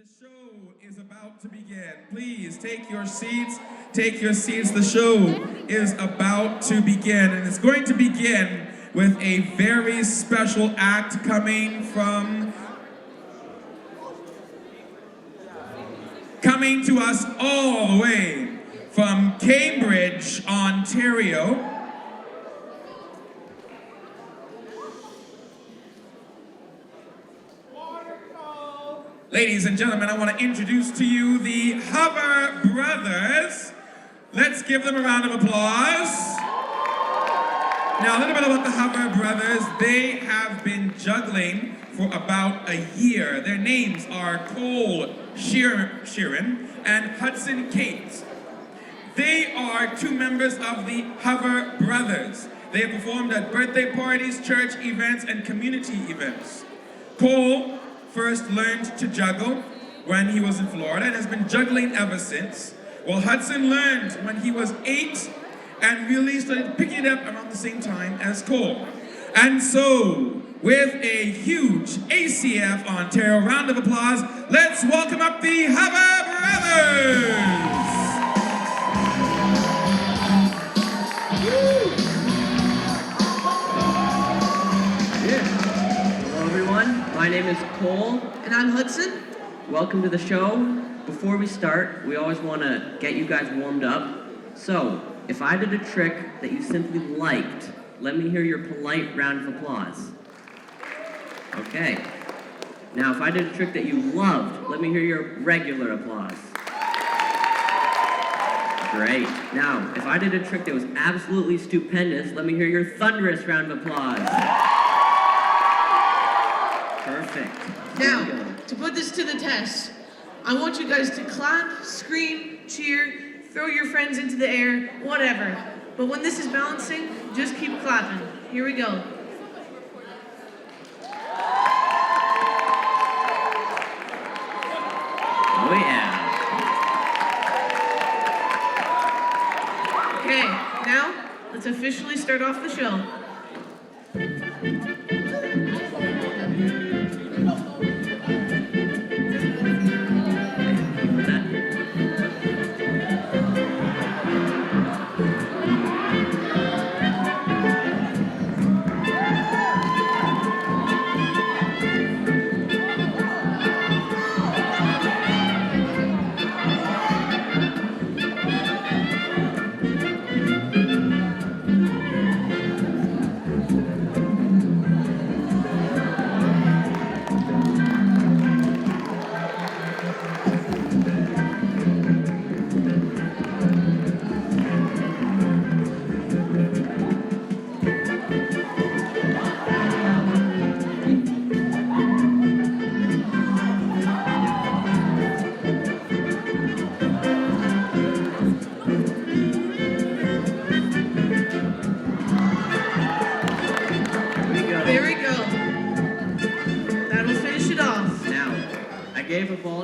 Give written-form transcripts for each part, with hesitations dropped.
show is about to begin. Please take your seats. Take your seats. The show is about to begin, and it's going to begin with a very special act coming to us all the way from Cambridge, Ontario. Ladies and gentlemen, I want to introduce to you the Hover Brothers. Let's give them a round of applause. Now, a little bit about the Hover Brothers. They have been juggling for about a year. Their names are Cole Sheeran and Hudson Kate. They are two members of the Hover Brothers. They have performed at birthday parties, church events, and community events. Cole first learned to juggle when he was in Florida and has been juggling ever since. Well, Hudson learned when he was 8 and really started picking it up around the same time as Cole. And so, with a huge ACF Ontario round of applause, let's welcome up the Hover Brothers! My name is Cole. And I'm Hudson. Welcome to the show. Before we start, we always want to get you guys warmed up. So, if I did a trick that you simply liked, let me hear your polite round of applause. Okay. Now, if I did a trick that you loved, let me hear your regular applause. Great. Now, if I did a trick that was absolutely stupendous, let me hear your thunderous round of applause. Perfect. Now, to put this to the test, I want you guys to clap, scream, cheer, throw your friends into the air, whatever. But when this is balancing, just keep clapping. Here we go. Oh yeah. Okay, now, let's officially start off the show.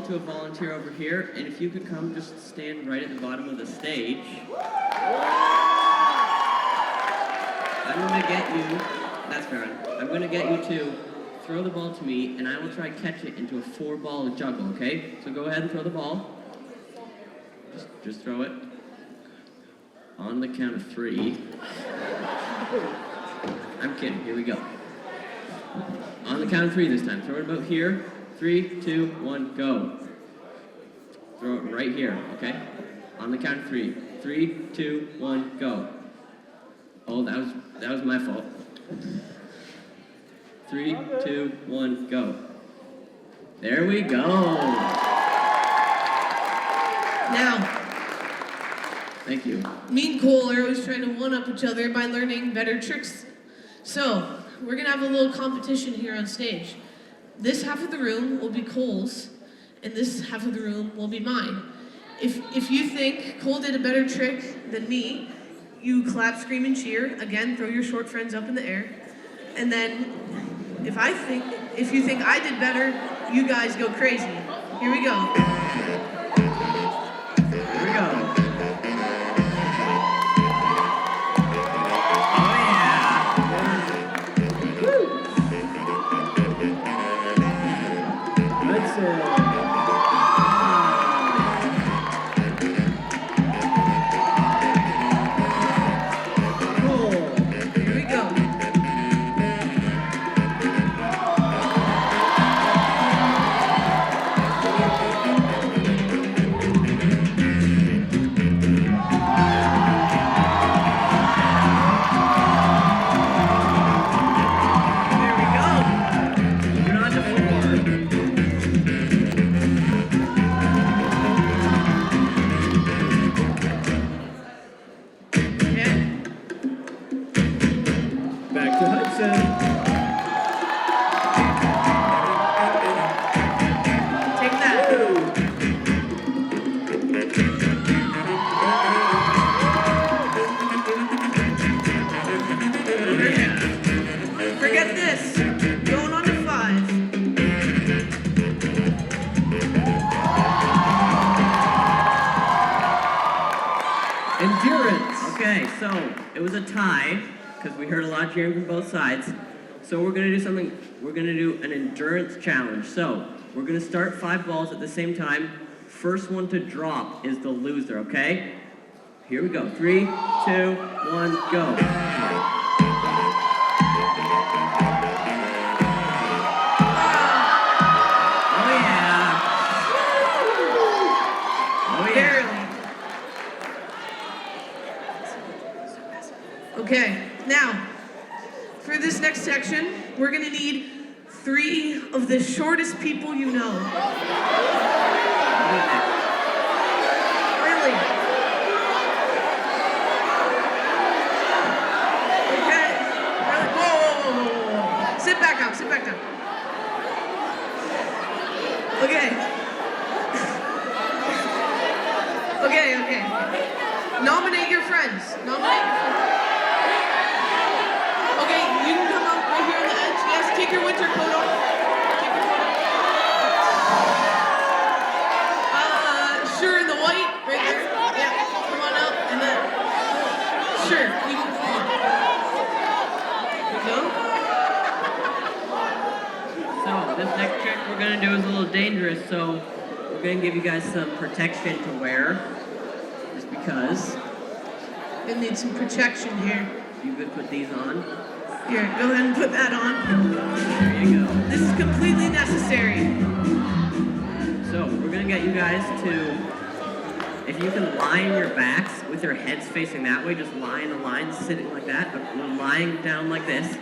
To a volunteer over here, and if you could come just stand right at the bottom of the stage. I'm gonna get you, that's fair, I'm gonna get you to throw the ball to me, and I will try to catch it into a 4-ball juggle, okay? So go ahead and throw the ball. Just throw it. On the count of 3. I'm kidding, here we go. On the count of 3 this time. Throw it about here. 3, 2, 1, go. Throw it right here, okay? On the count of 3. 3, 2, 1, go. Oh, that was my fault. 3, 2, 1, go. There we go. Now, thank you. Me and Cole are always trying to one-up each other by learning better tricks. So, we're gonna have a little competition here on stage. This half of the room will be Cole's, and this half of the room will be mine. If you think Cole did a better trick than me, you clap, scream, and cheer. Again, throw your short friends up in the air. And then, if you think I did better, you guys go crazy. Here we go. Here we go. so it was a tie because we heard a lot of cheering from both sides. So we're gonna do something. We're gonna do an endurance challenge. So we're gonna start 5 balls at the same time. First one to drop is the loser. Okay? Here we go. 3, 2, 1, go. Okay, now, for this next section, we're gonna need 3 of the shortest people you know. Really? Okay. Really? Whoa. Sit back down. Okay. Okay. Nominate your friends. Okay, you can come out right here on the edge. Yes, take your winter coat off. Sure, in the white, right there. Yeah, come on up, and then, sure, you can come on. There you go. So this next trick we're gonna do is a little dangerous, so we're gonna give you guys some protection to wear, just because. Gonna need some protection here. You could put these on. Here, go ahead and put that on. There you go. This is completely necessary. So we're gonna get you guys to, if you can line your backs with your heads facing that way, just line the lines sitting like that, but we're lying down like this.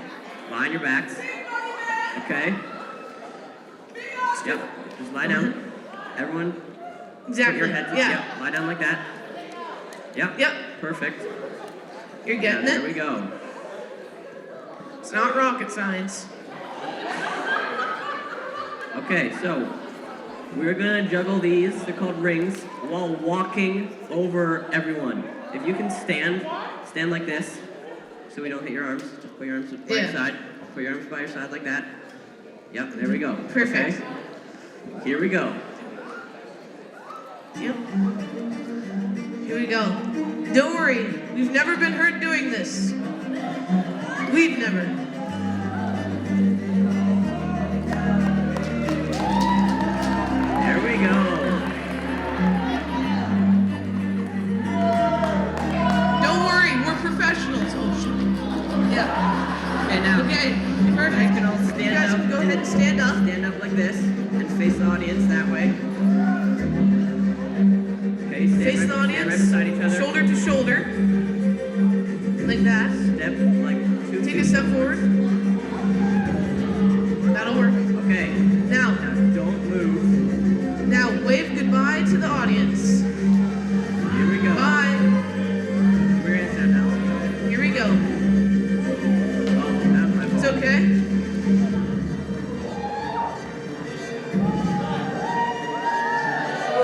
Line your backs. Okay? Yep. Just lie down. Everyone. Exactly. Put your heads. Yeah. Yep. Lie down like that. Yep. Perfect. You're getting There it? we go. It's not rocket science. Okay, so we're gonna juggle these, they're called rings, while walking over everyone. If you can stand like this, so we don't hit your arms. Just put your arms by your side. Put your arms by your side like that. Yep, there we go. Perfect. Okay. Here we go. Yep. Here we go. Don't worry, we've never been hurt doing this. We've never. There we go. Don't worry, we're professionals. Oh shit. Yeah. Okay, now. Okay, You perfect. can all You stand guys up. can go ahead and stand up. Stand up like this and face the audience that way. Okay, Face the stand right audience. beside each other. Shoulder to shoulder. Like that. Step like 2. Take a step forward. That'll work. Okay. Now, Don't move. now wave goodbye to the audience. Here we go. Bye. We're in there now. Here we go. Oh, that's my It's fault. okay.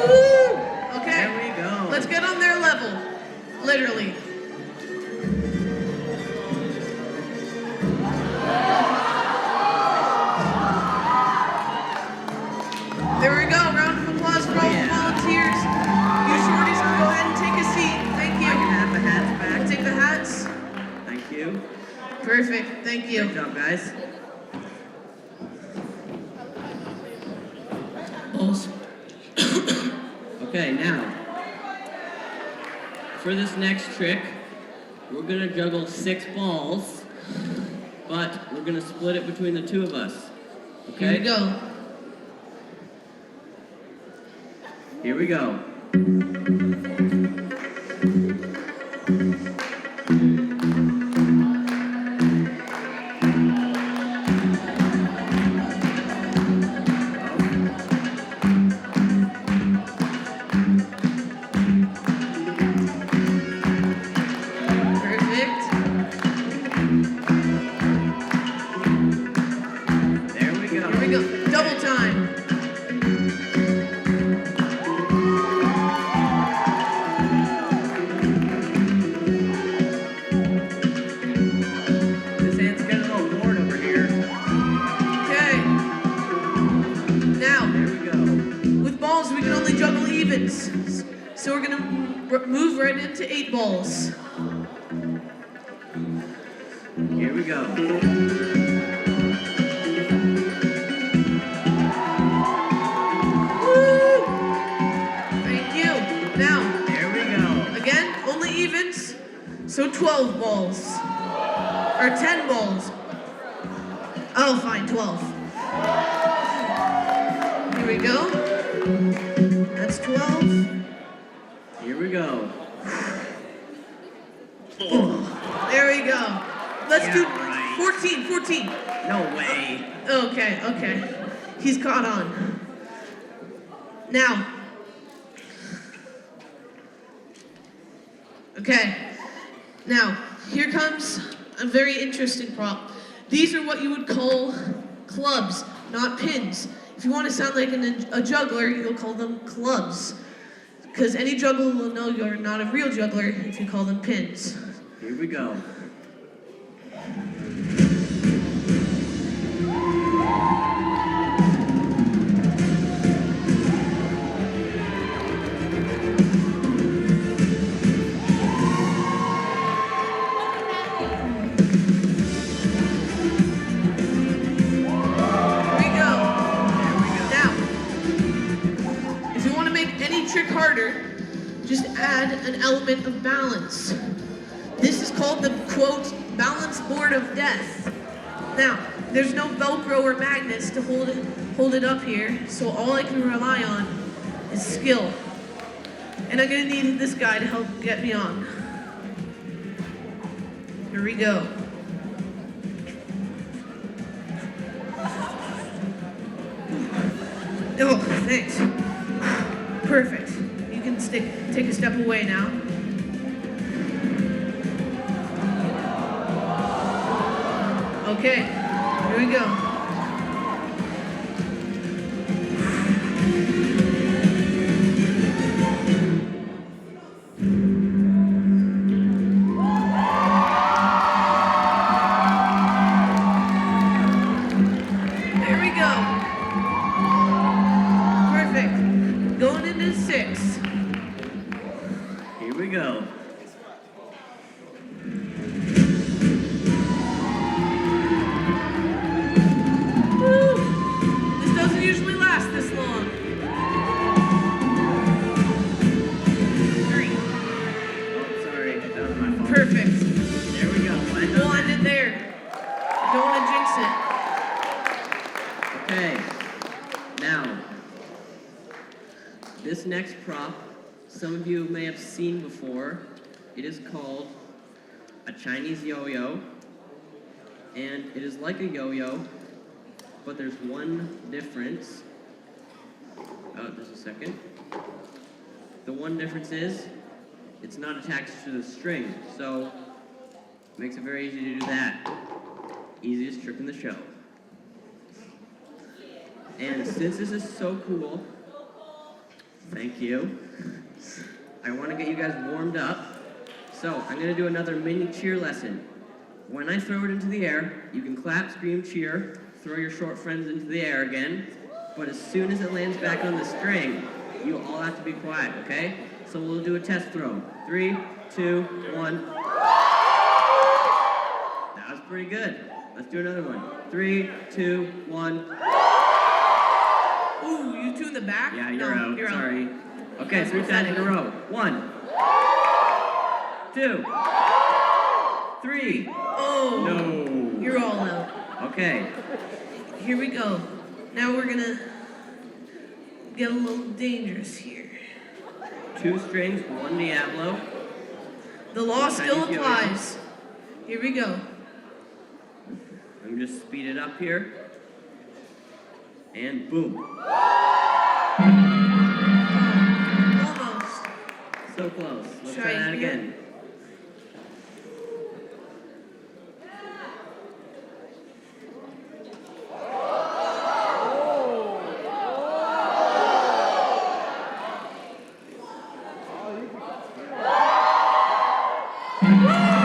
Woo! Okay. There we go. Let's get on their level. Literally. There we go. Round of applause for all the volunteers. You shorties can go ahead and take a seat. Thank I can you. have the hats back. Take the hats. Thank you. Perfect. Thank you. Good job, guys. Balls. Okay, now, for this next trick, we're gonna juggle 6 balls, but we're gonna split it between the 2 of us. Okay? Here we go. Here we go. Perfect. There we go. Here we go. Double time. This hand's getting a little bored over here. Okay. Now, There we go. with balls, we can only juggle evens. So we're gonna move right into 8 balls. Here we go. Woo! Thank you. Now, There we go. again, only evens. So 12 balls. Or 10 balls. Oh, fine, 12. Here we go. That's 12. Here we go. There we go. Let's do Yeah, right. 14, 14. No way. Okay, okay. He's caught on. Now. Okay. Now, here comes a very interesting prop. These are what you would call clubs, not pins. If you want to sound like a juggler, you'll call them clubs. Because any juggler will know you're not a real juggler if you call them pins. Here we go. Trick harder, just add an element of balance. This is called the, quote, balance board of death. Now, there's no Velcro or magnets to hold it up here, so all I can rely on is skill. And I'm gonna need this guy to help get me on. Here we go. Oh, thanks. Perfect. You can take a step away now. Okay, here we go. There we go. Perfect. Going into 6. Here we go. Woo! This doesn't usually last this long. 3. Oh, sorry. That was my fault. Perfect. There we go. We'll end it there. Don't want to jinx it. Okay. Now, this next prop, some of you may have seen before. It is called a Chinese yo-yo. And it is like a yo-yo, but there's one difference. Oh, just a second. The one difference is it's not attached to the string, so it makes it very easy to do that. Easiest trick in the show. And since this is so cool, thank you, I want to get you guys warmed up. So I'm going to do another mini cheer lesson. When I throw it into the air, you can clap, scream, cheer, throw your short friends into the air again. But as soon as it lands back on the string, you all have to be quiet, okay? So we'll do a test throw. 3, 2, 1. That was pretty good. Let's do another one. 3, 2, 1. Ooh, you two in the back? Yeah, No, you're out. Sorry. Okay, That's 3 times in a pathetic. row. 1, 2, 3. Oh, No. you're all out. Okay. Here we go. Now we're gonna get a little dangerous here. 2 strings, 1 Diablo. The law still Chinese yo-yo. applies. Here we go. Let me just speed it up here. And boom. Almost. So close. Let's Try try that here. again.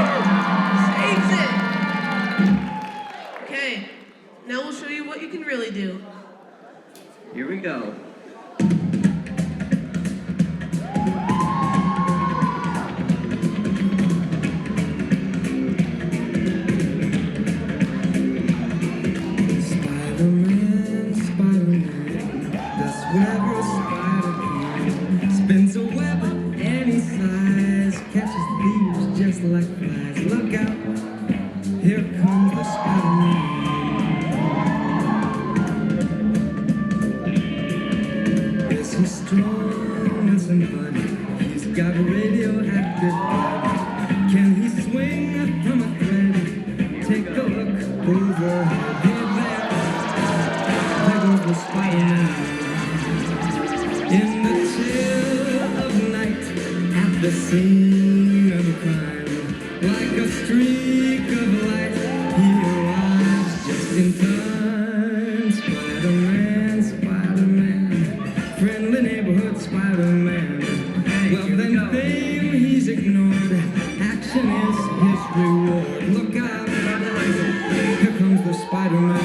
Saves it. Okay. Now we'll show you what you can really do. Here we wherever a spider can. Spins a web any size, catches thieves just like flies. Look out, here comes the Spider-Man. Is he strong as a bud? He's got radioactive blood. Can he swing from a thread? Take a look overhead. There goes the Spider-Man. In the chill of night, at the scene of a crime, like a streak of light, he arrives just in time. Spider-Man, Spider-Man, friendly neighborhood Spider-Man. Well, then fame he's ignored, action is his reward. Look out, here comes the Spider-Man.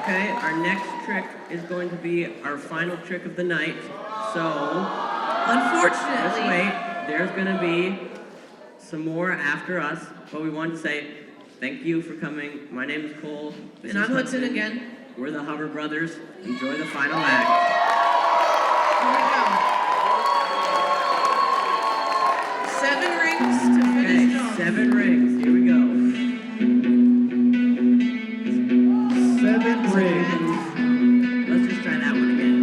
Okay, our next trick is going to be our final trick of the night. So, Unfortunately, let's wait. There's going to be some more after us, but we want to say thank you for coming. My name is Cole. This and is I'm Hudson again. We're the Hover Brothers. Enjoy the final act. Here we go. 7 rings to finish it off. 7 rings. Here we go. 7 rings. Let's just try that one again.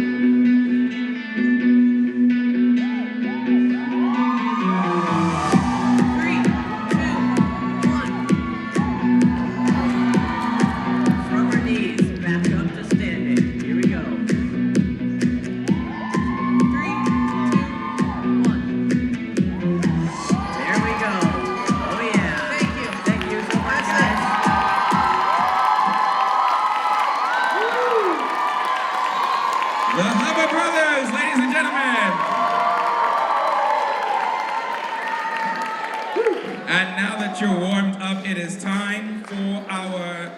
Three, two, one. From our knees, back up to standing. Here we go. 3, 2, 1. There we go. Oh yeah. Thank you. Thank you so much, guys. The Hubba Brothers, ladies and gentlemen. And now that you're warmed up, it is time for our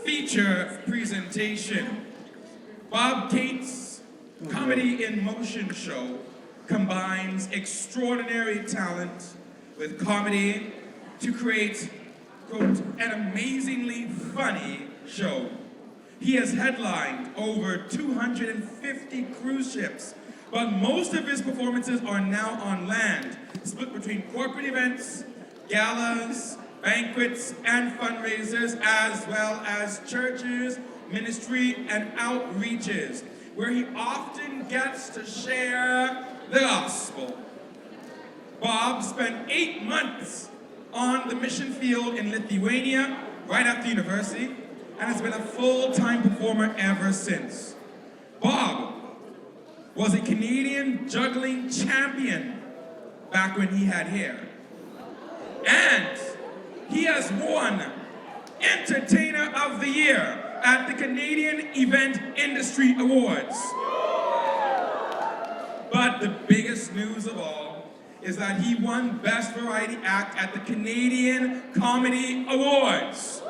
feature presentation. Bob Cates' Comedy in Motion show combines extraordinary talent with comedy to create, quote, an amazingly funny show. He has headlined over 250 cruise ships, but most of his performances are now on land, split between corporate events, galas, banquets, and fundraisers, as well as churches, ministry, and outreaches, where he often gets to share the gospel. Bob spent 8 months on the mission field in Lithuania, right after university, and has been a full-time performer ever since. Bob was a Canadian juggling champion back when he had hair. And he has won Entertainer of the Year at the Canadian Event Industry Awards. But the biggest news of all is that he won Best Variety Act at the Canadian Comedy Awards.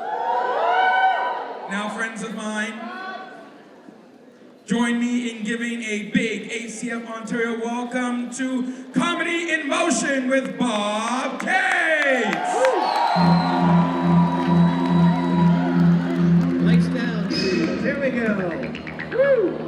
Now, friends of mine, join me in giving a big ACF Ontario welcome to Comedy in Motion with Bob Cates. Lights down, please. Here we go. Woo!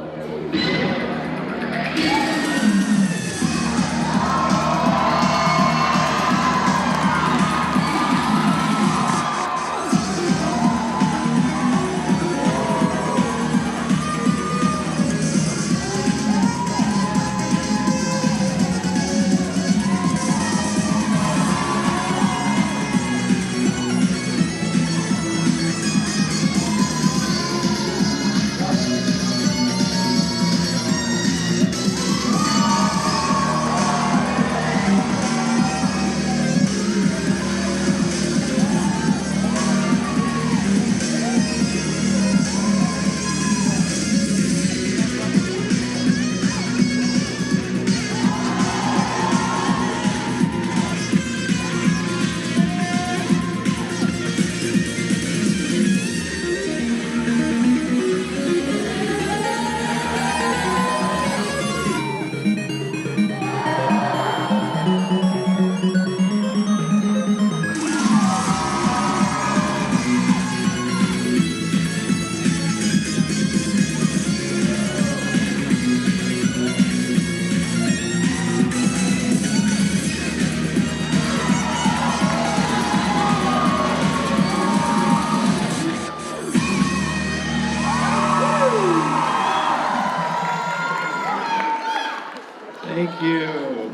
Thank you.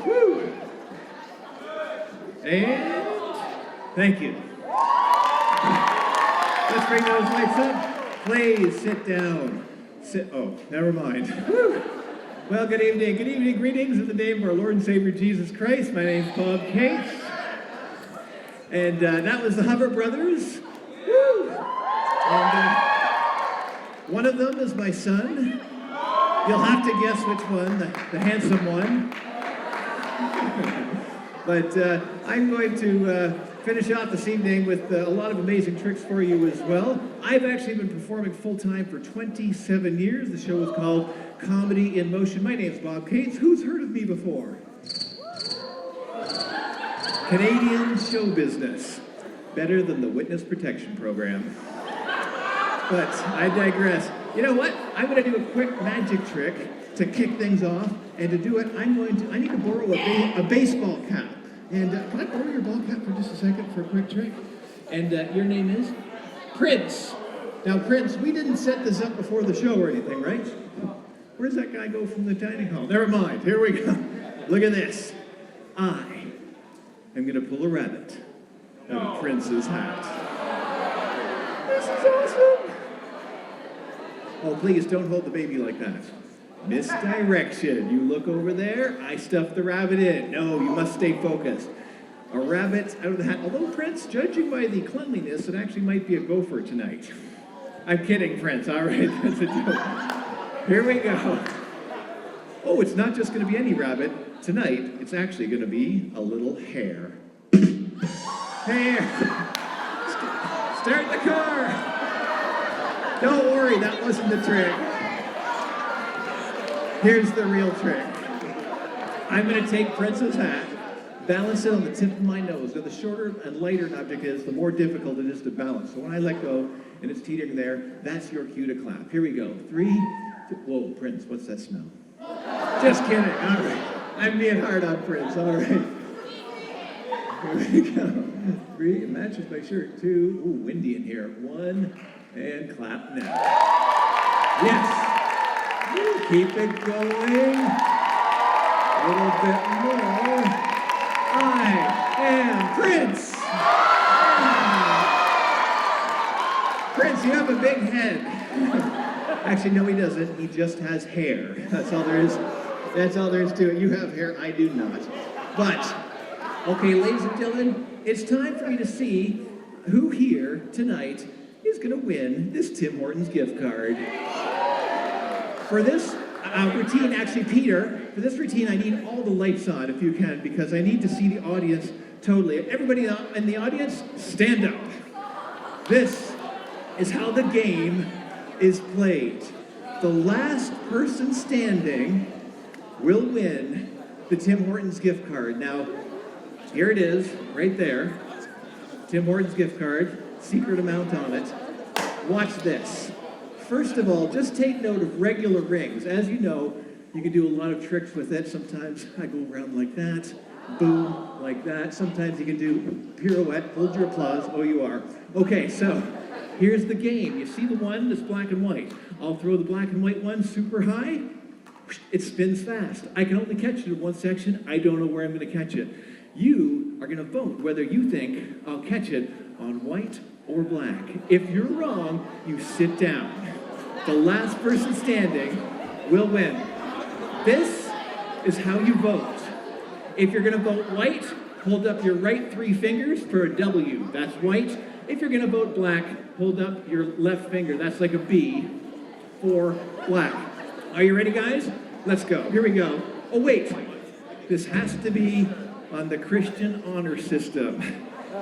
Woo. And thank you. Let's bring those lights up. Please sit down. Oh, never mind. Woo. Well, good evening. Good evening. Greetings in the name of our Lord and Savior Jesus Christ. My name's Bob Cates. And that was the Hover Brothers. Woo. And one of them is my son. You'll have to guess which one, the handsome one. But I'm going to finish out this evening with a lot of amazing tricks for you as well. I've actually been performing full-time for 27 years. The show is called Comedy in Motion. My name's Bob Cates. Who's heard of me before? Canadian show business. Better than the Witness Protection Program. But I digress. You know what? I'm going to do a quick magic trick to kick things off. And to do it, I need to borrow a baseball cap. And can I borrow your ball cap for just a second for a quick trick? And your name is? Prince. Now, Prince, we didn't set this up before the show or anything, right? Where does that guy go from the dining hall? Never mind. Here we go. Look at this. I am going to pull a rabbit out of Prince's hat. This is awesome. Oh, please don't hold the baby like that. Misdirection. You look over there, I stuffed the rabbit in. No, you must stay focused. A rabbit out of the hat. Although, Prince, judging by the cleanliness, it actually might be a gopher tonight. I'm kidding, Prince. All right, that's a joke. Here we go. Oh, it's not just going to be any rabbit. Tonight, it's actually going to be a little hare. Hare. Start the car. Don't worry, that wasn't the trick. Here's the real trick. I'm going to take Prince's hat, balance it on the tip of my nose. Now, the shorter and lighter an object is, the more difficult it is to balance. So when I let go and it's teetering there, that's your cue to clap. Here we go. 3, 2, whoa, Prince, what's that smell? Just kidding. All right. I'm being hard on Prince. All right. Here we go. 3, it matches my shirt. 2, ooh, windy in here. 1, and clap now. Yes. Keep it going. A little bit more. I am Prince. Prince, you have a big head. Actually, no, he doesn't. He just has hair. That's all there is. That's all there is to it. You have hair. I do not. But, okay, ladies and gentlemen, it's time for me to see who here tonight is going to win this Tim Hortons gift card. For this routine, actually, Peter, for this routine, I need all the lights on, if you can, because I need to see the audience totally. Everybody in the audience, stand up. This is how the game is played. The last person standing will win the Tim Hortons gift card. Now, here it is, right there. Tim Hortons gift card, secret amount on it. Watch this. First of all, just take note of regular rings. As you know, you can do a lot of tricks with it. Sometimes I go around like that, boom, like that. Sometimes you can do pirouette, hold your applause. Oh, you are. Okay, so here's the game. You see the one that's black and white. I'll throw the black and white one super high. It spins fast. I can only catch it in one section. I don't know where I'm going to catch it. You are going to vote whether you think I'll catch it on white or black. If you're wrong, you sit down. The last person standing will win. This is how you vote. If you're going to vote white, hold up your right 3 fingers for a W. That's white. If you're going to vote black, hold up your left finger. That's like a B for black. Are you ready, guys? Let's go. Here we go. Oh, wait. This has to be on the Christian honor system.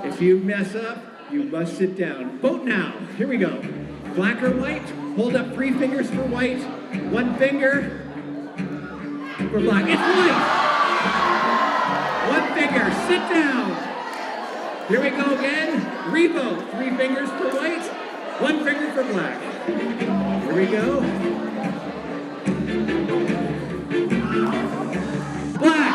If you mess up, you must sit down. Vote now. Here we go. Black or white? Hold up 3 fingers for white, 1 finger for black. It's white. 1 finger. Sit down. Here we go again. Revote. 3 fingers for white, 1 finger for black. Here we go. Black.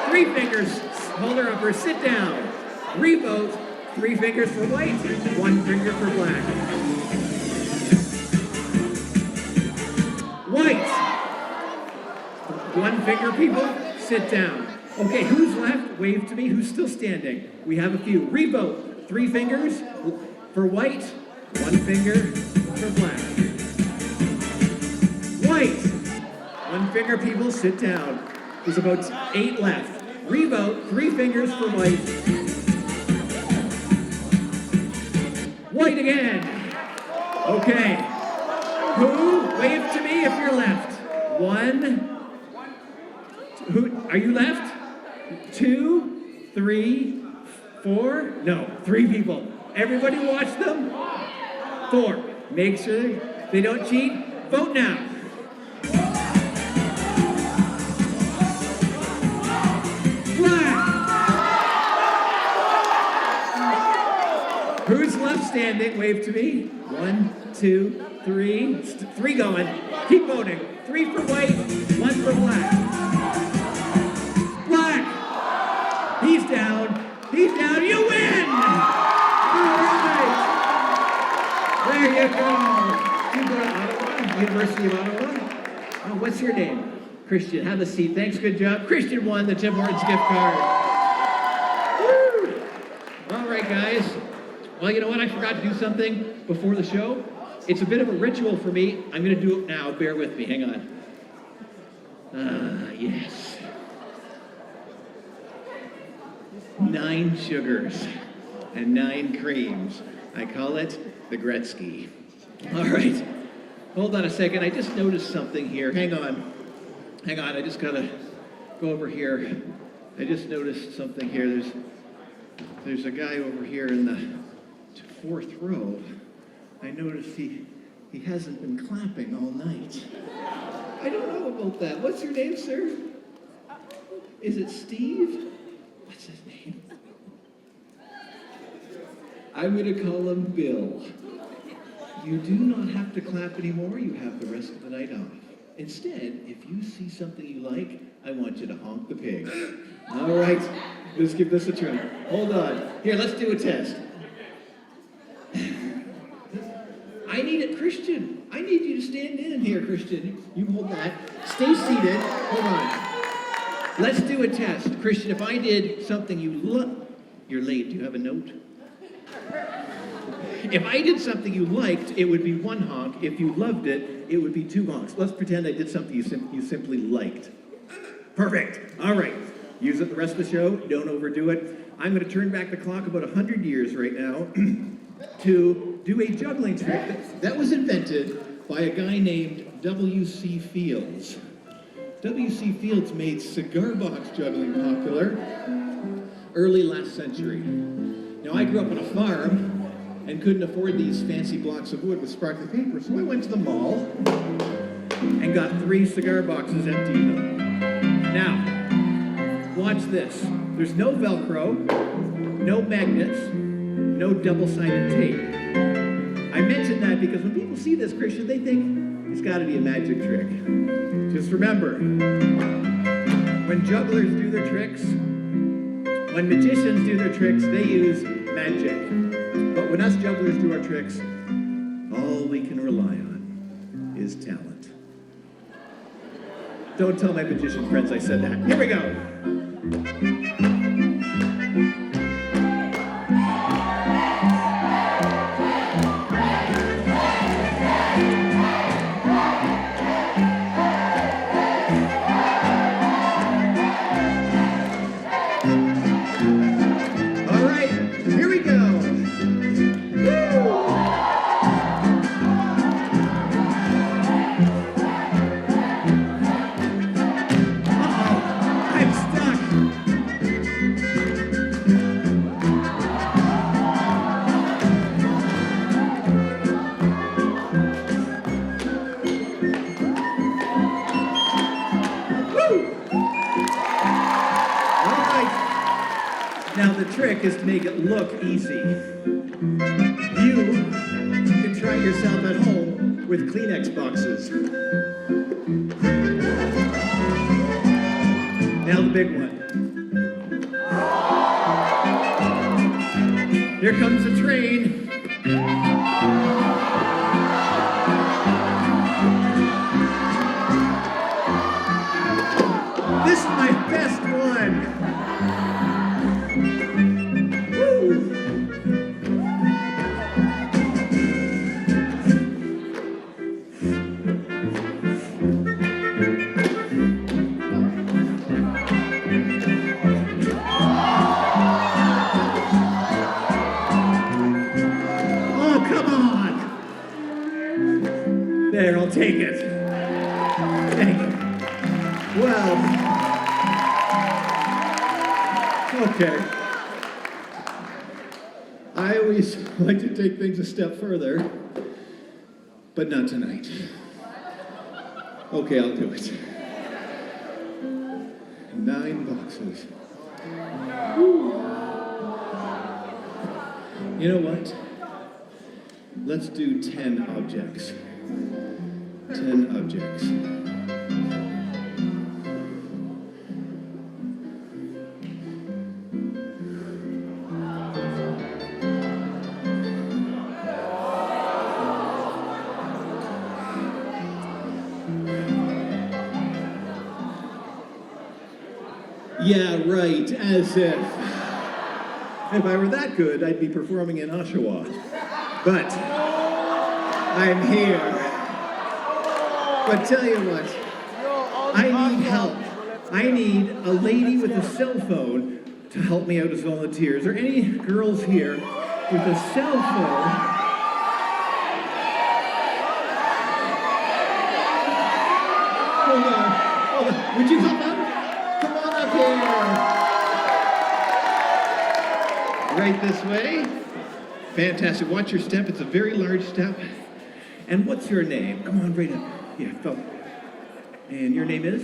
3 fingers. Hold her up or sit down. Revote. 3 fingers for white, 1 finger for black. White. One finger people, sit down. Okay, who's left? Wave to me. Who's still standing? We have a few. Revote. 3 fingers for white, 1 finger for black. White. 1 finger people, sit down. There's about 8 left. Revote. 3 fingers for white. White again. Okay. Who? Wave to me if you're left. 1. Who? Are you left? 2, 3, 4. No, 3 people. Everybody watch them. 4. Make sure they don't cheat. Vote now. Black. Who's left standing? Wave to me. 1, 2, 3. 3 going. Keep voting. 3 for white, 1 for black. Black. He's down. He's down. You win. All right. There you go. You go to Ottawa, University of Ottawa. Oh, what's your name? Christian. Have a seat. Thanks. Good job. Christian won the Tim Hortons gift card. Woo. All right, guys. Well, you know what? I forgot to do something before the show. It's a bit of a ritual for me. I'm going to do it now. Bear with me. Hang on. Yes. 9 sugars and 9 creams. I call it the Gretzky. All right. Hold on a second. I just noticed something here. Hang on. Hang on. I just got to go over here. I just noticed something here. There's a guy over here in the 4th row. I noticed he hasn't been clapping all night. I don't know about that. What's your name, sir? Is it Steve? What's his name? I'm going to call him Bill. You do not have to clap anymore. You have the rest of the night off. Instead, if you see something you like, I want you to honk the pig. All right, let's give this a try. Hold on. Here, let's do a test. I need it, Christian. I need you to stand in here, Christian. You hold that. Stay seated. Hold on. Let's do a test. Christian, if I did something you love... You're late. Do you have a note? If I did something you liked, it would be 1 honk. If you loved it, it would be 2 honks. Let's pretend I did something you simply liked. Perfect. All right. Use it the rest of the show. Don't overdo it. I'm going to turn back the clock about 100 years right now to do a juggling trick that was invented by a guy named W.C. Fields. W.C. Fields made cigar box juggling popular early last century. Now, I grew up on a farm and couldn't afford these fancy blocks of wood with sparkly paper, so I went to the mall and got 3 cigar boxes, emptied them. Now, watch this. There's no Velcro, no magnets, no double-sided tape. I mention that because when people see this, Christian, they think it's got to be a magic trick. Just remember, when jugglers do their tricks, when magicians do their tricks, they use magic. But when us jugglers do our tricks, all we can rely on is talent. Don't tell my magician friends I said that. Here we go. Is to make it look easy. You can try yourself at home with Kleenex boxes. Now the big one. Here comes the train. it. Thank you. Well, okay. I always like to take things a step further, but not tonight. Okay, I'll do it. 9 boxes. Whew. You know what? Let's do 10 objects. 10 objects. Yeah, right, as if I were that good, I'd be performing in Oshawa. But I'm here. But tell you what, I need help. I need a lady with a cell phone to help me out as volunteers. Are any girls here with a cell phone? Hold on. Would you help out? Come on up here. Right this way. Fantastic. Watch your step. It's a very large step. And what's your name? Come on, right up. Yeah, Phil. And your name is?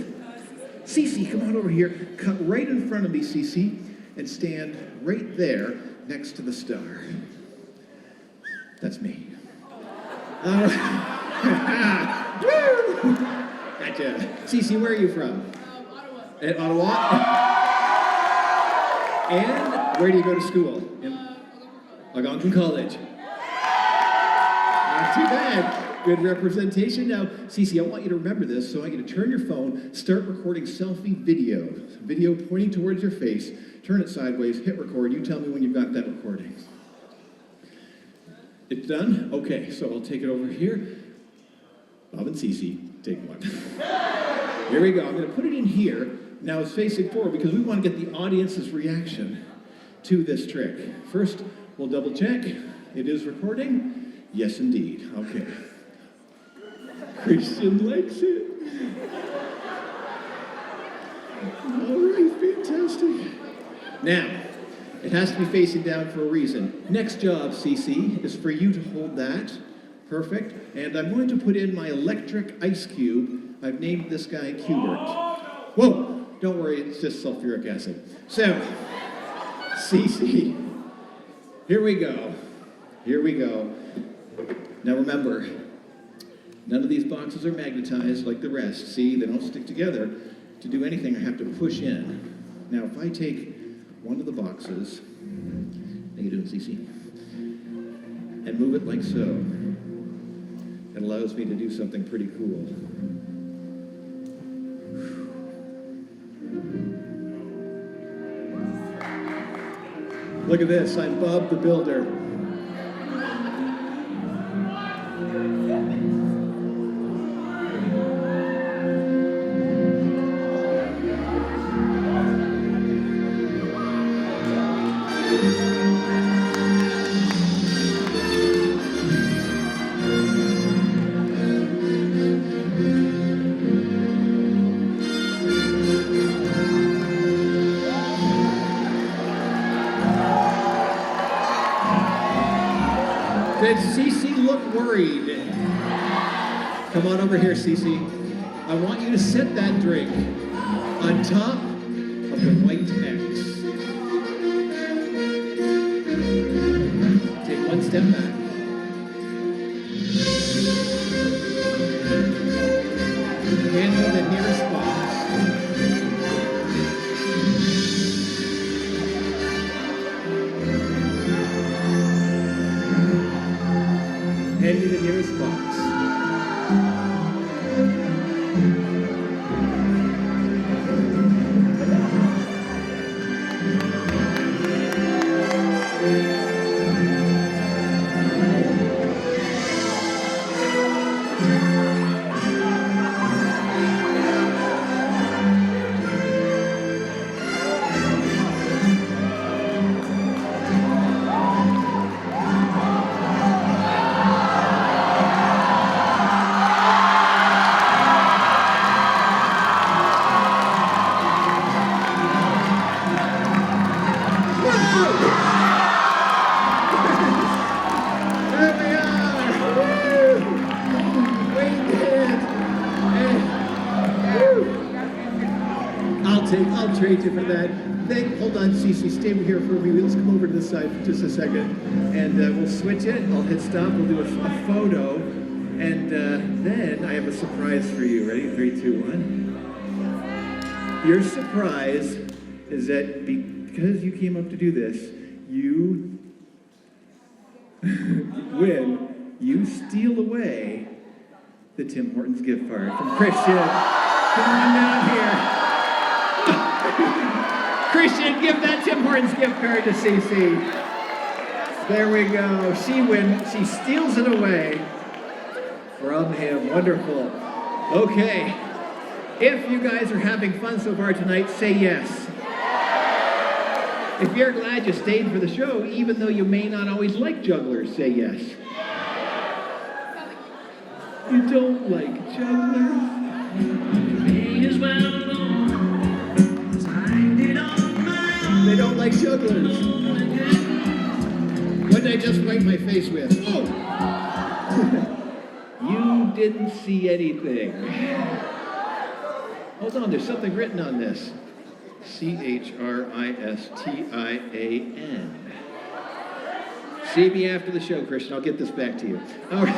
Cece. Come on over here. Cut right in front of me, Cece, and stand right there next to the star. That's me. Woo! Gotcha. Cece, where are you from? Ottawa. At Ottawa? And where do you go to school? Algonquin College. Not too bad. Good representation. Now, Cece, I want you to remember this, so I want you to turn your phone, start recording selfie video. Video pointing towards your face, turn it sideways, hit record. You tell me when you've got that recording. It's done? Okay, so I'll take it over here. Bob and Cece, take one. Here we go. I'm going to put it in here. Now it's facing forward because we want to get the audience's reaction to this trick. First, we'll double check. It is recording. Yes, indeed. Okay. Christian likes it. All right, fantastic. Now, it has to be facing down for a reason. Next job, Cece, is for you to hold that. Perfect. And I'm going to put in my electric ice cube. I've named this guy Cubert. Whoa! Don't worry, it's just sulfuric acid. So, Cece, here we go. Here we go. Now remember, none of these boxes are magnetized like the rest. See, they don't stick together. To do anything, I have to push in. Now, if I take one of the boxes, how you doing, Cece? And move it like so, it allows me to do something pretty cool. Look at this, I'm Bob the Builder. Did Cece look worried? Come on over here, Cece. I want you to set that drink on top of the white X. Take one step back. Hand me the nearest box. Hand me the nearest box. I'll trade you for that. Hold on, Cece, stay here for me. Let's come over to this side for just a second. And we'll switch it. I'll hit stop. We'll do a photo. And then I have a surprise for you. Ready? 3, 2, 1. Your surprise is that because you came up to do this, you you steal away the Tim Hortons gift card from Christian. Come on down here. Christian, give that Tim Hortons gift card to Cece. There we go. She steals it away from him. Wonderful. Okay. If you guys are having fun so far tonight, say yes. If you're glad you stayed for the show, even though you may not always like jugglers, say yes. You don't like jugglers? They don't like jugglers. What did I just wipe my face with? Oh! You didn't see anything. Hold on, there's something written on this. Christian. See me after the show, Christian. I'll get this back to you. All right.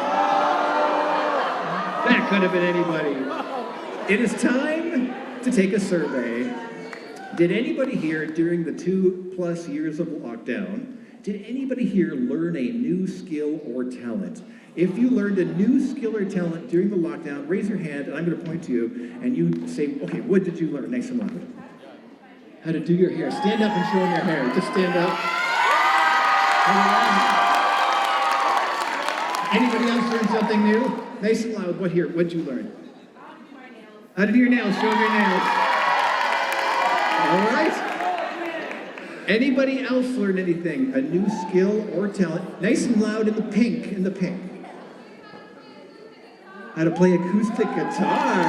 That could have been anybody. It is time to take a survey. Did anybody here during the 2+ years of lockdown, did anybody here learn a new skill or talent? If you learned a new skill or talent during the lockdown, raise your hand and I'm going to point to you and you say, okay, what did you learn? Nice and loud. How to do your hair. Stand up and show them your hair. Just stand up. Anybody else learn something new? Nice and loud. What here? What'd you learn? How to do your nails. Show them your nails. All right. Anybody else learn anything? A new skill or talent? Nice and loud in the pink. How to play acoustic guitar.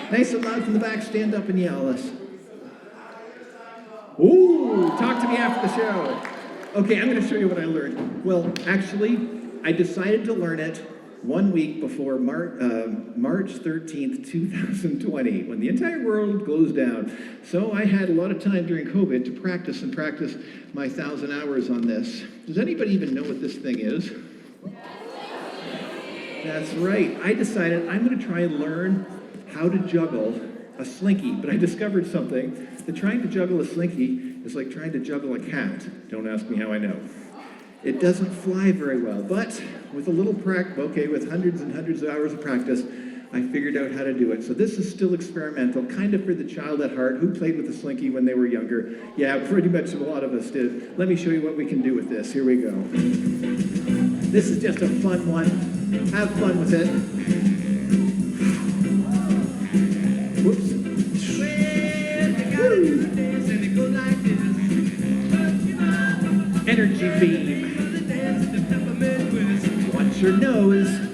Nice and loud from the back. Stand up and yell us. Ooh, talk to me after the show. Okay, I'm going to show you what I learned. Well, actually, I decided to learn it 1 week before March 13th, 2020, when the entire world goes down. So I had a lot of time during COVID to practice my 1,000 hours on this. Does anybody even know what this thing is? That's right. I decided I'm going to try and learn how to juggle a slinky, but I discovered something. That trying to juggle a slinky is like trying to juggle a cat. Don't ask me how I know. It doesn't fly very well, but with a little with hundreds and hundreds of hours of practice, I figured out how to do it. So this is still experimental, kind of for the child at heart. Who played with a slinky when they were younger? Yeah, pretty much a lot of us did. Let me show you what we can do with this. Here we go. This is just a fun one. Have fun with it. Whoops. Energy beam. Watch your nose. Will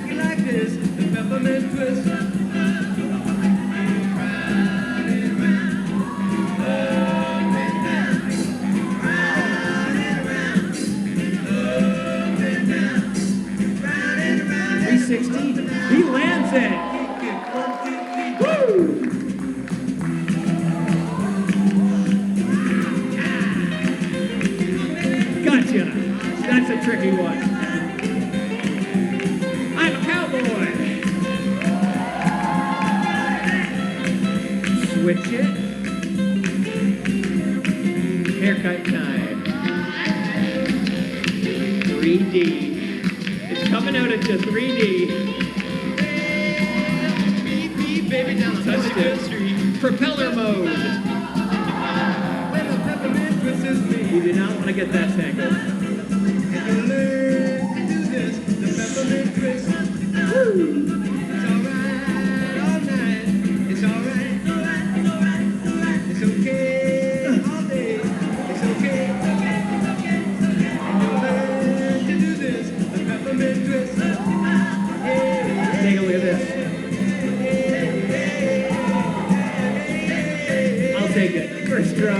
you like this? The peppermint twist. Round and round, up and down. Round and round, up and down. Round and round. 360. He lands it. Woo! Gotcha. That's a tricky one. I'm a cowboy. Switch it. Haircut time. 3D. It's coming out into 3D. Beep, beep, baby, down touched it. Propeller mode. You do not want to get that tangled. And you learn to do this, the peppermint twist. Woo! It's alright, all night. It's alright, It's okay, all day. It's okay, And you learn to do this, the peppermint twist. Yeah. Take a look at this. I'll take it. First try.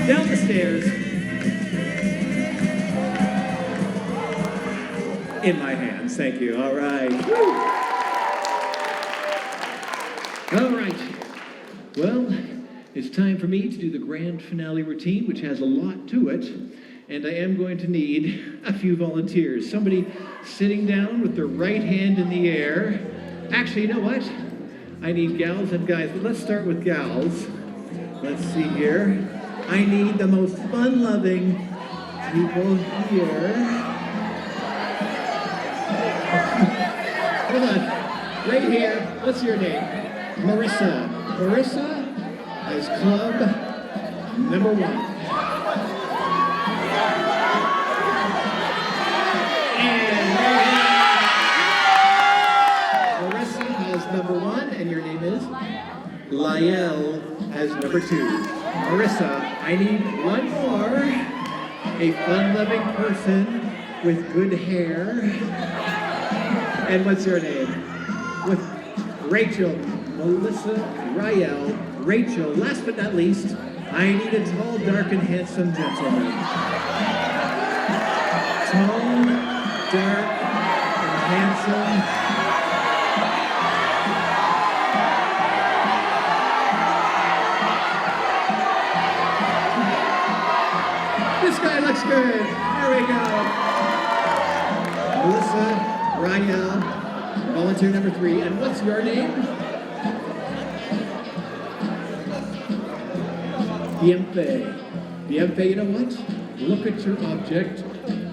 Down the stairs. In my hands, thank you. All right. Woo. All right. Well, it's time for me to do the grand finale routine, which has a lot to it. And I am going to need a few volunteers. Somebody sitting down with their right hand in the air. Actually, you know what? I need gals and guys, but let's start with gals. Let's see here. I need the most fun-loving people here. Hold on. Right here. What's your name? Marissa. Marissa is club number 1. And Marissa has number 1, and your name is? Lyell has number 2. Marissa, I need one more. A fun-loving person with good hair. And what's your name? With Rachel, Melissa, Rael, Rachel. Last but not least, I need a tall, dark, and handsome gentleman. Tall, dark, and handsome. This guy looks good. There we go. Melissa, Rael, volunteer number 3. And what's your name? Bienfe. Bienfe, you know what? Look at your object.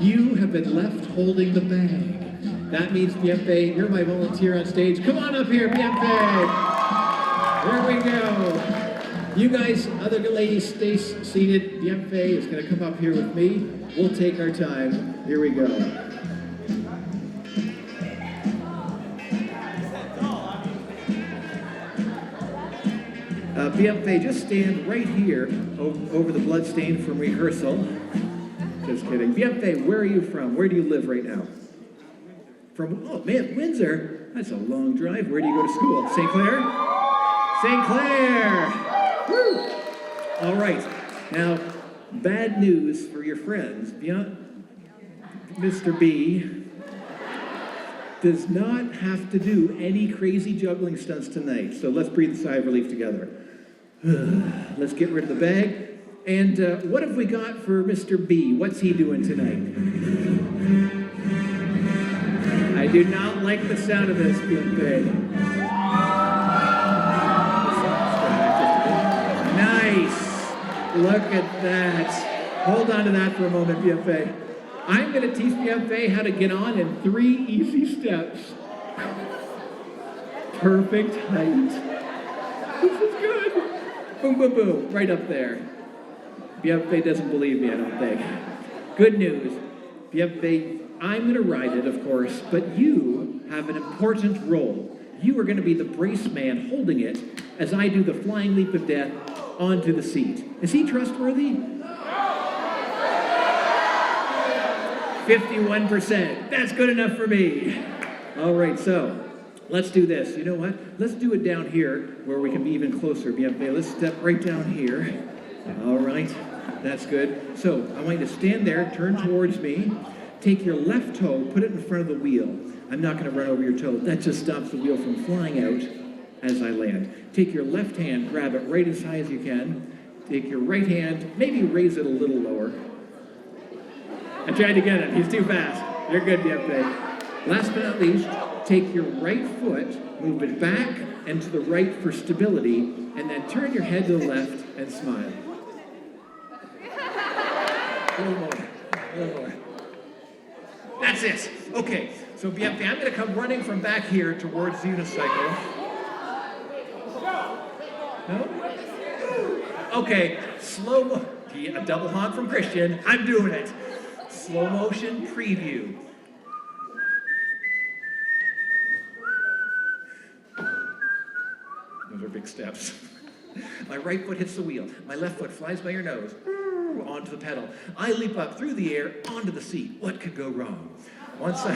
You have been left holding the bag. That means, Bienfe, you're my volunteer on stage. Come on up here, Bienfe. There we go. You guys, other ladies, stay seated. Bienfe is going to come up here with me. We'll take our time. Here we go. Bienfe, just stand right here over the blood stain from rehearsal. Just kidding. Bienfe, where are you from? Where do you live right now? From, oh man, Windsor. That's a long drive. Where do you go to school? St. Clair? St. Clair! Woo! All right. Now, bad news for your friends. Mr. B does not have to do any crazy juggling stunts tonight. So let's breathe a sigh of relief together. Let's get rid of the bag. And what have we got for Mr. B? What's he doing tonight? I do not like the sound of this, Bienfe. Nice. Look at that. Hold on to that for a moment, Bienfe. I'm going to teach Bienfe how to get on in 3 easy steps. Perfect height. This is good. Boom, boom, boom. Right up there. Bienfe doesn't believe me, I don't think. Good news. Bienfe, I'm going to ride it, of course, but you have an important role. You are going to be the brace man holding it as I do the flying leap of death onto the seat. Is he trustworthy? 51%. That's good enough for me. All right, so let's do this. You know what? Let's do it down here where we can be even closer. Bienfe, let's step right down here. All right, that's good. So I want you to stand there, turn towards me, take your left toe, put it in front of the wheel. I'm not going to run over your toe. That just stops the wheel from flying out as I land. Take your left hand, grab it right as high as you can. Take your right hand, maybe raise it a little lower. I tried to get him. He's too fast. You're good, Bienfe. Last but not least, take your right foot, move it back and to the right for stability, and then turn your head to the left and smile. A little more. A little more. That's it. Okay. So Bienfe, I'm going to come running from back here towards the unicycle. No? Okay. Slow a double honk from Christian. I'm doing it. Slow motion preview. Those are big steps. My right foot hits the wheel. My left foot flies by your nose. Onto the pedal. I leap up through the air onto the seat. What could go wrong? Once I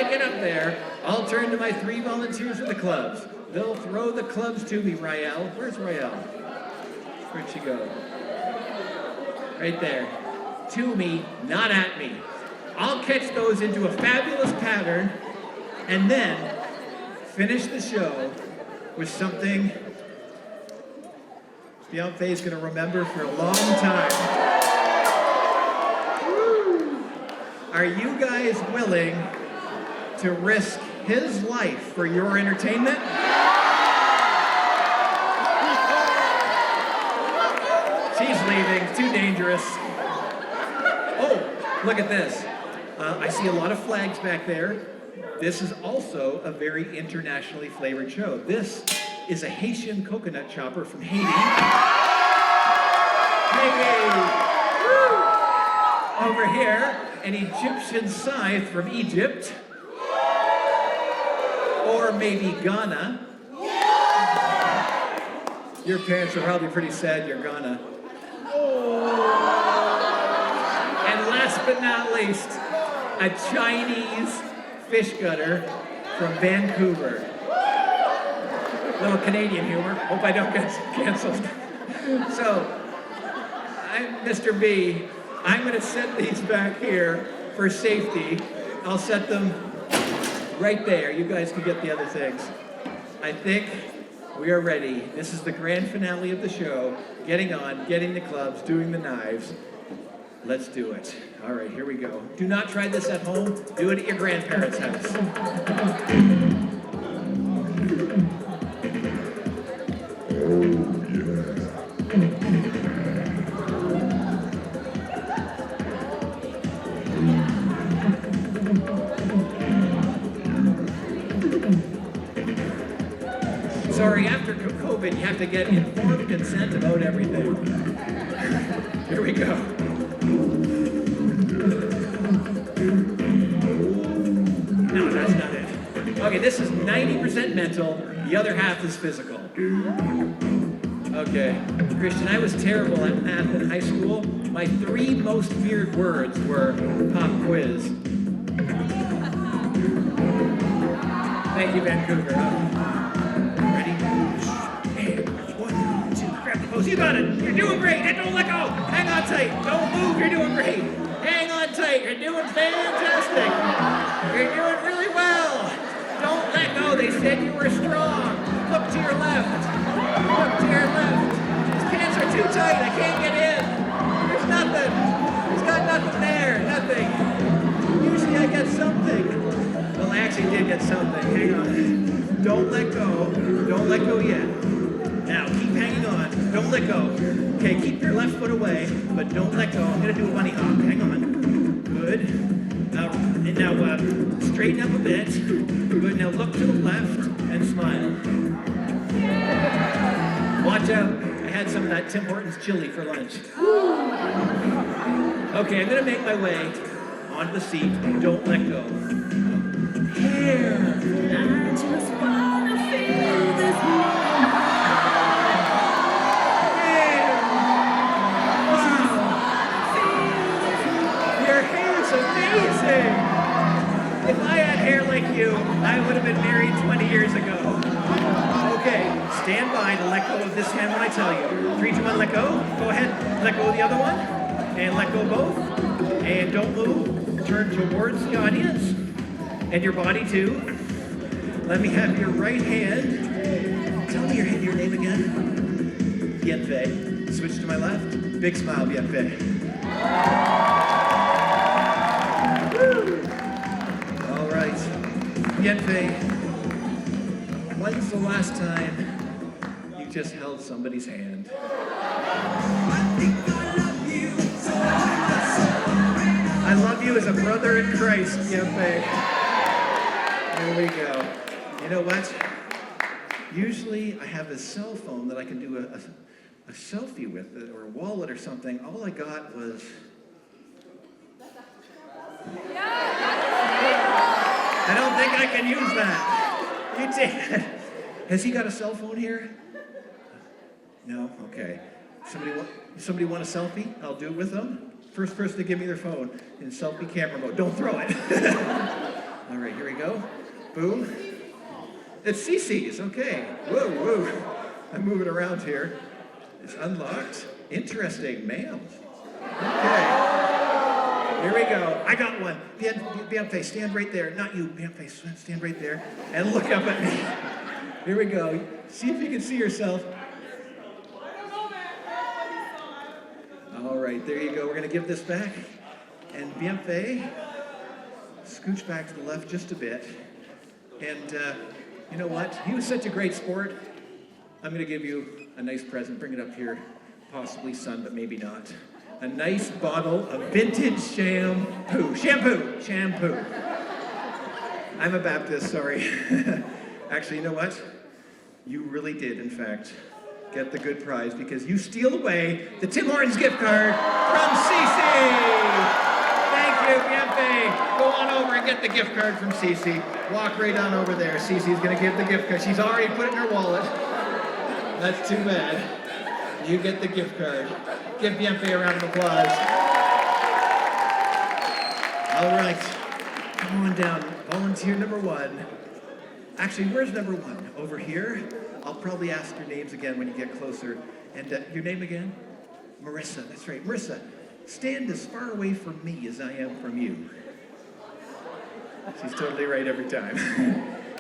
get up there, I'll turn to my 3 volunteers with the clubs. They'll throw the clubs to me, Rael. Where's Rael? Where'd she go? Right there. to me, not at me. I'll catch those into a fabulous pattern and then finish the show with something Beyonce's gonna remember for a long time. Are you guys willing to risk his life for your entertainment? She's leaving, it's too dangerous. Oh, look at this. I see a lot of flags back there. This is also a very internationally flavored show. This is a Haitian coconut chopper from Haiti. Hey! Woo! Over here, an Egyptian scythe from Egypt. Or maybe Ghana. Your parents are probably pretty sad you're Ghana. And last but not least, a Chinese fish gutter from Vancouver. Little Canadian humor. Hope I don't get canceled. So, I'm Mr. B. I'm going to set these back here for safety. I'll set them right there. You guys can get the other things. I think we are ready. This is the grand finale of the show. Getting on, getting the clubs, doing the knives. Let's do it. All right, here we go. Do not try this at home. Do it at your grandparents' house. Sorry, after COVID, you have to get informed consent about everything. Here we go. No, that's not it. Okay, this is 90% mental, the other half is physical. Okay, Christian, I was terrible at math in high school. My 3 most feared words were pop quiz. Thank you, Vancouver. Ready? And 1, 2, grab the pose. You got it. You're doing great. And don't let go. Hang on tight. Don't move. You're doing great. Hang on tight. You're doing fantastic. You're doing really well. Don't let go. They said you were strong. Look to your left. Look to your left. These pants are too tight. I can't get in. There's nothing. There's got nothing there. Nothing. Usually I get something. Well, I actually did get something. Hang on. Don't let go. Don't let go yet. Now, keep hanging on. Don't let go. Okay, keep your left foot away, but don't let go. I'm going to do a bunny hop. Hang on. Good. Now, straighten up a bit. Good. Now, look to the left and smile. Watch out. I had some of that Tim Hortons chili for lunch. Okay, I'm going to make my way onto the seat. Don't let go. Here. I just wanna feel this moment. Here. Wow. Your hair's amazing. If I had hair like you, I would have been married 20 years ago. Okay, stand by to let go of this hand when I tell you. 3, 2, 1, let go. Go ahead, let go of the other one. And let go both. And don't move. Turn towards the audience. And your body too. Let me have your right hand. Tell me your name again. Bienfait. Switch to my left. Big smile, Bienfait. Woo! All right. Bienfait. When's the last time you just held somebody's hand? I love you as a brother in Christ, Bienfait. There we go. You know what? Usually I have a cell phone that I can do a selfie with, or a wallet or something. All I got was... I don't think I can use that. You did. Has he got a cell phone here? No? Okay. Somebody want a selfie? I'll do it with them. First person to give me their phone in selfie camera mode. Don't throw it. All right, here we go. Boom. It's CC's, okay. Whoa, whoa. I'm moving around here. It's unlocked. Interesting, ma'am. Okay. Here we go. I got one. Bienfait, stand right there. Not you, Bienfait, stand right there. And look up at me. Here we go. See if you can see yourself. All right, there you go. We're going to give this back. And Bienfait, scooch back to the left just a bit. And you know what? He was such a great sport. I'm going to give you a nice present. Bring it up here. Possibly son, but maybe not. A nice bottle of vintage shampoo. I'm a Baptist, sorry. Actually, you know what? You really did, in fact, get the good prize because you steal away the Tim Hortons gift card from Cece. Thank you, Bienfait. Go on over and get the gift card from Cece. Walk right on over there. Cece's gonna give the gift card. She's already put it in her wallet. That's too bad. You get the gift card. Give Bienfait a round of applause. All right, come on down. Volunteer number one. Actually, where's number one? Over here? I'll probably ask your names again when you get closer. And your name again? Marissa, that's right. Marissa, stand as far away from me as I am from you. She's totally right every time.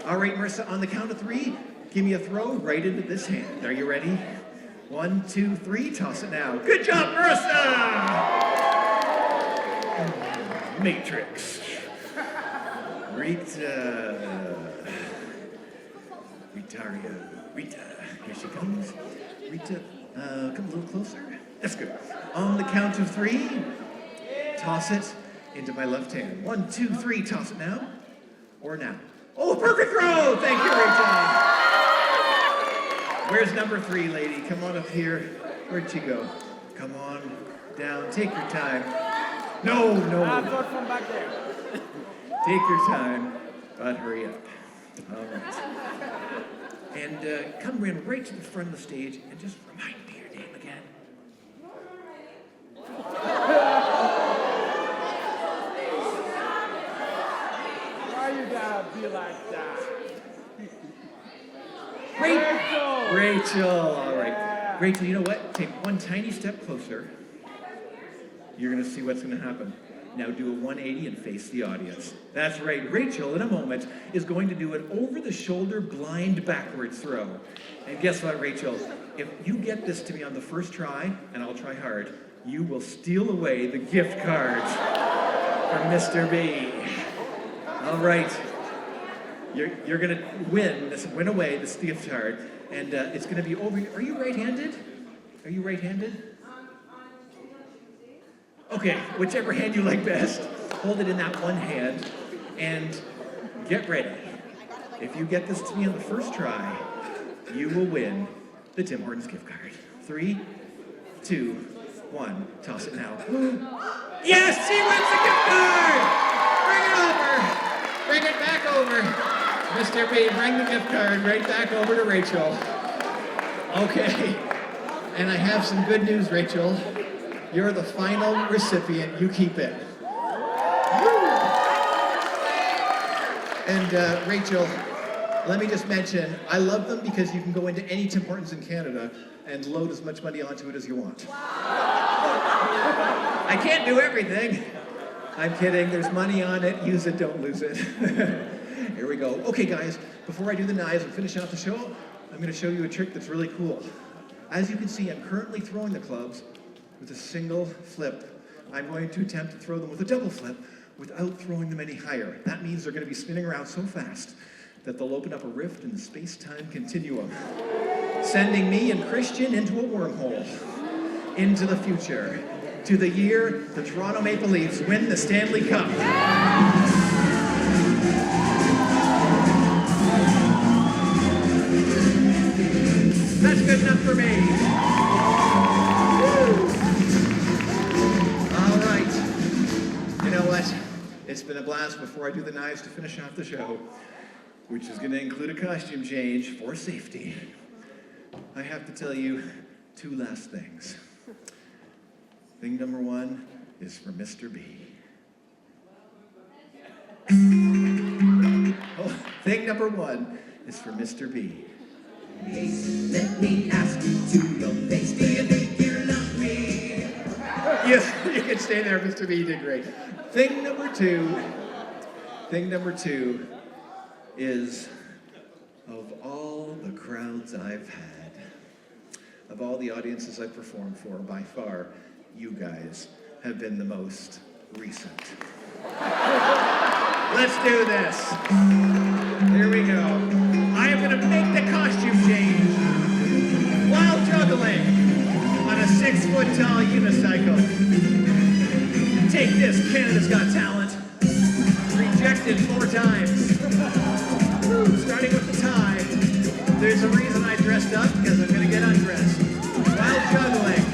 All right, Marissa, on the count of three, give me a throw right into this hand. Are you ready? 1, 2, 3, toss it now. Good job, Marissa! Matrix. Rita, here she comes. Rita, come a little closer. That's good. On the count of three, toss it into my left hand. 1, 2, 3, toss it now. Or now. Oh, perfect throw! Thank you, Rita. Where's number 3, lady? Come on up here. Where'd she go? Come on down. Take your time. No. From back there. Take your time, but hurry up. All right. And come right to the front of the stage and just remind me your name again. Why you gotta be like that? Rachel. All right. Rachel, you know what? Take one tiny step closer. You're going to see what's going to happen. Now do a 180 and face the audience. That's right. Rachel, in a moment, is going to do an over-the-shoulder blind backwards throw. And guess what, Rachel? If you get this to me on the first try, and I'll try hard, you will steal away the gift cards from Mr. B. All right. You're going to win away this gift card, and it's going to be over. Are you right-handed? Are you right-handed? Okay, whichever hand you like best, hold it in that one hand, and get ready. If you get this to me on the first try, you will win the Tim Hortons gift card. 3, 2, 1, toss it now. Yes, she wins the gift card! Bring it over. Bring it back over. Mr. B, bring the gift card right back over to Rachel. Okay, and I have some good news, Rachel. You're the final recipient. You keep it. And Rachel, let me just mention, I love them because you can go into any Tim Hortons in Canada and load as much money onto it as you want. I can't do everything. I'm kidding. There's money on it. Use it, don't lose it. Here we go. Okay, guys, before I do the knives and finish out the show, I'm going to show you a trick that's really cool. As you can see, I'm currently throwing the clubs with a single flip. I'm going to attempt to throw them with a double flip without throwing them any higher. That means they're going to be spinning around so fast that they'll open up a rift in the space-time continuum, sending me and Christian into a wormhole, into the future, to the year the Toronto Maple Leafs win the Stanley Cup. That's good enough for me. All right. You know what? It's been a blast. Before I do the knives to finish off the show, which is going to include a costume change for safety, I have to tell you 2 last things. Thing number 1 is for Mr. B. Oh, thing number 1 is for Mr. B. Let me ask you to your face, do you think you love me? You can stay there, Mr. B. You did great. Thing number two is, of all the crowds I've had, of all the audiences I've performed for, by far, you guys have been the most recent. Let's do this. Here we go. I am going to make the costume change while juggling on a 6-foot-tall unicycle. Take this, Canada's Got Talent. Rejected 4 times. Starting with the tie. There's a reason I dressed up, because I'm going to get undressed while juggling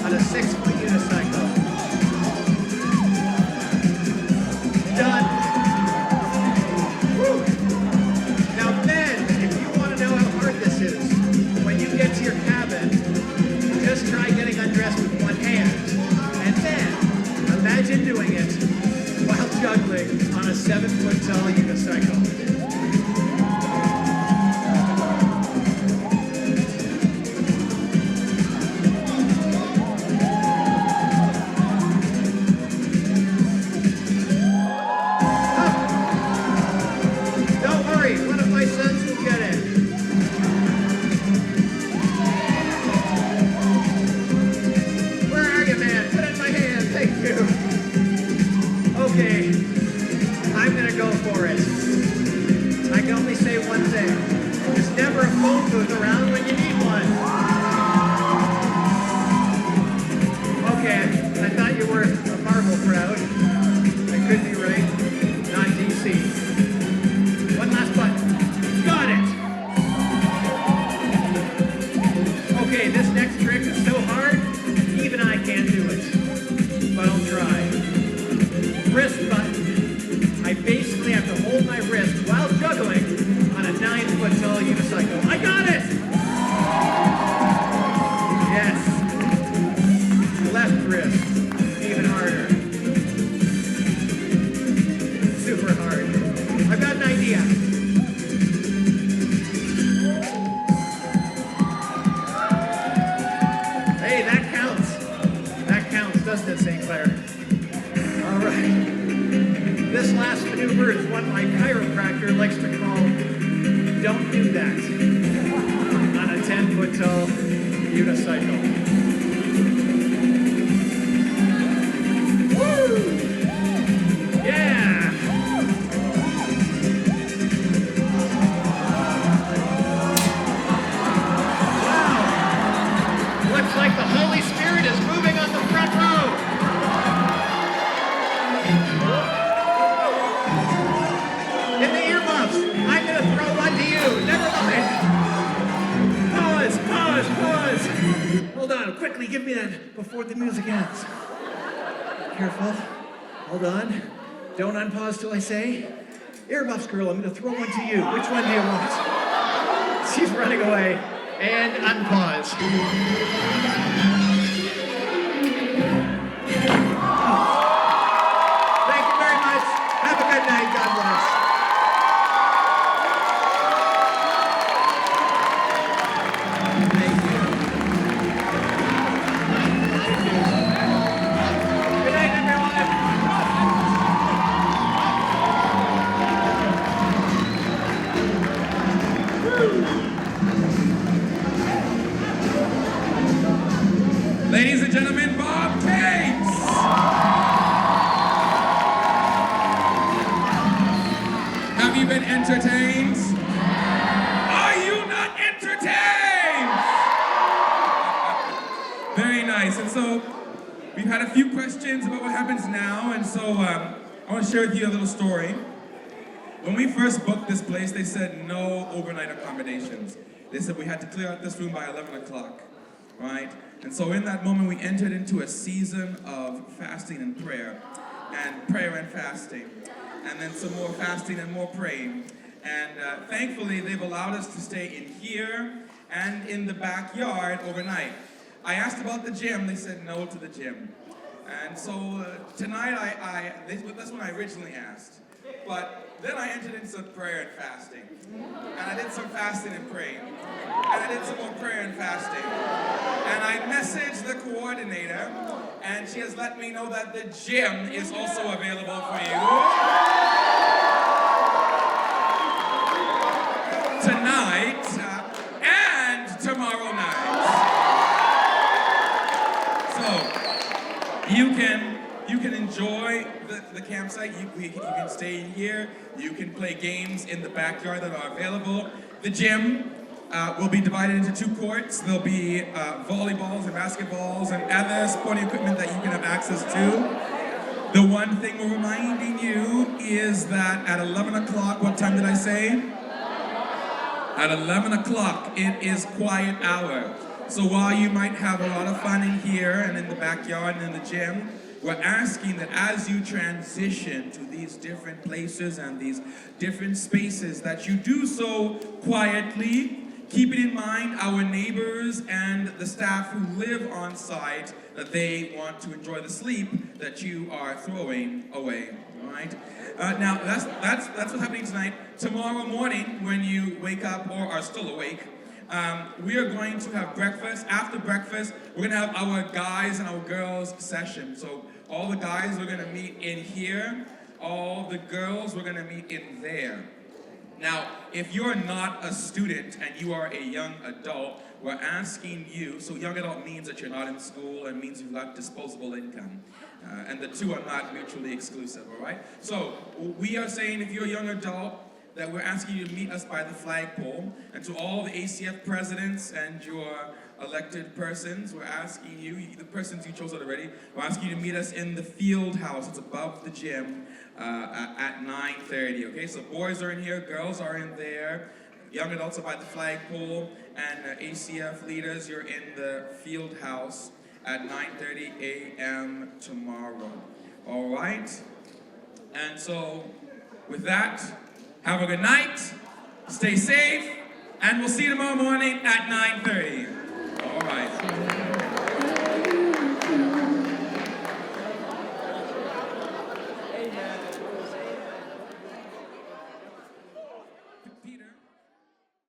on a 6-foot unicycle. Done. Woo. Now then, if you want to know how hard this is, when you get to your cabin, just try getting undressed with one hand. And then, imagine doing it while juggling on a 7-foot-tall unicycle. Don't unpause till I say, earmuffs girl, I'm going to throw one to you. Which one do you want? She's running away. And unpause. Thank you very much. Have a good night. God bless. Thank you. Good night, everyone. Ladies and gentlemen, Bob Cates! Have you been entertained? Are you not entertained? Very nice. And so, we've had a few questions about what happens now, and so I want to share with you a little story. When we first booked this place, they said no overnight accommodations. They said we had to clear out this room by 11 o'clock, right? And so in that moment, we entered into a season of fasting and prayer and fasting, and then some more fasting and more praying. And thankfully, they've allowed us to stay in here and in the backyard overnight. I asked about the gym. They said no to the gym. And so tonight, that's when I originally asked. But then I entered into some prayer and fasting. And I did some fasting and praying. And I did some more prayer and fasting. And I messaged the coordinator, and she has let me know that the gym is also available for you. Tonight and tomorrow night. So you can enjoy the campsite. You can stay here. You can play games in the backyard that are available. The gym will be divided into 2 courts. There'll be volleyballs and basketballs and other sporting equipment that you can have access to. The one thing we're reminding you is that at 11 o'clock, what time did I say? At 11 o'clock, it is quiet hour. So while you might have a lot of fun in here and in the backyard and in the gym, we're asking that as you transition to these different places and these different spaces, that you do so quietly. Keep it in mind, our neighbors and the staff who live on site, that they want to enjoy the sleep that you are throwing away. All right? Now, that's what's happening tonight. Tomorrow morning, when you wake up or are still awake, we are going to have breakfast. After breakfast, we're going to have our guys and our girls session. So all the guys are going to meet in here. All the girls, we're going to meet in there. Now, if you're not a student and you are a young adult, we're asking you, so young adult means that you're not in school and means you've got disposable income. And the two are not mutually exclusive, all right? So we are saying if you're a young adult, that we're asking you to meet us by the flagpole. And to all the ACF presidents and your elected persons, we're asking you, the persons you chose already, we're asking you to meet us in the field house. It's above the gym at 9:30, okay? So boys are in here, girls are in there, young adults are by the flagpole, and ACF leaders, you're in the field house at 9:30 a.m. tomorrow, all right? And so, with that, have a good night, stay safe, and we'll see you tomorrow morning at 9:30. All right.